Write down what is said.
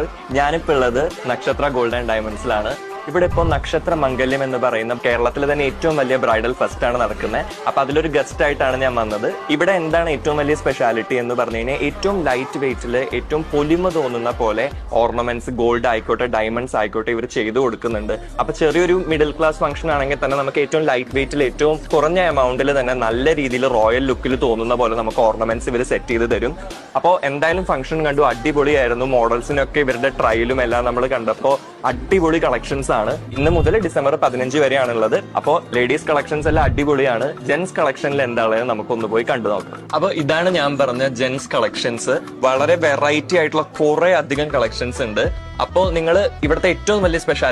All, ഞാനിപ്പോൾ ഉള്ളത് നക്ഷത്ര ഗോൾഡ് ആൻഡ് ഡയമണ്ട്സിലാണ്. ഇവിടെ ഇപ്പോൾ നക്ഷത്ര മംഗല്യം എന്ന് പറയുന്ന കേരളത്തിലെ തന്നെ ഏറ്റവും വലിയ ബ്രൈഡൽ ഫെസ്റ്റ് ആണ് നടക്കുന്നത്. അപ്പൊ അതിലൊരു ഗസ്റ്റ് ആയിട്ടാണ് ഞാൻ വന്നത്. ഇവിടെ എന്താണ് ഏറ്റവും വലിയ സ്പെഷ്യാലിറ്റി എന്ന് പറഞ്ഞു കഴിഞ്ഞാൽ ഏറ്റവും ലൈറ്റ് വെയിറ്റിൽ ഏറ്റവും പൊലിമ തോന്നുന്ന പോലെ ഓർണമെന്റ്സ്, ഗോൾഡ് ആയിക്കോട്ടെ ഡയമണ്ട്സ് ആയിക്കോട്ടെ ഇവർ ചെയ്തു കൊടുക്കുന്നുണ്ട്. അപ്പൊ ചെറിയൊരു മിഡിൽ ക്ലാസ് ഫംഗ്ഷൻ ആണെങ്കിൽ തന്നെ നമുക്ക് ഏറ്റവും ലൈറ്റ് വെയിറ്റിൽ ഏറ്റവും കുറഞ്ഞ എമൗണ്ടിൽ തന്നെ നല്ല രീതിയിൽ റോയൽ ലുക്കിൽ തോന്നുന്ന പോലെ നമുക്ക് ഓർണമെന്റ്സ് ഇവർ സെറ്റ് ചെയ്ത് തരും. അപ്പോൾ എന്തായാലും ഫംഗ്ഷൻ കണ്ടു, അടിപൊളിയായിരുന്നു. മോഡൽസിനൊക്കെ ഇവരുടെ ട്രയലും എല്ലാം നമ്മൾ കണ്ടപ്പോൾ അടിപൊളി കളക്ഷൻസ് ആണ്. ഇന്ന് മുതൽ ഡിസംബർ 15 വരെയാണുള്ളത്. അപ്പോൾ ലേഡീസ് കളക്ഷൻസ് എല്ലാം അടിപൊളിയാണ്. ജെന്റ്സ് കളക്ഷനിൽ എന്താണെന്ന് നമുക്കൊന്ന് പോയി കണ്ടു നോക്കാം. അപ്പൊ ഇതാണ് ഞാൻ പറഞ്ഞ ജെന്റ്സ് കളക്ഷൻസ്. വളരെ വെറൈറ്റി ആയിട്ടുള്ള കുറെ അധികം കളക്ഷൻസ് ഉണ്ട്. അപ്പോൾ നിങ്ങൾ ഇവിടുത്തെ ഏറ്റവും വലിയ സ്പെഷ്യാലിറ്റി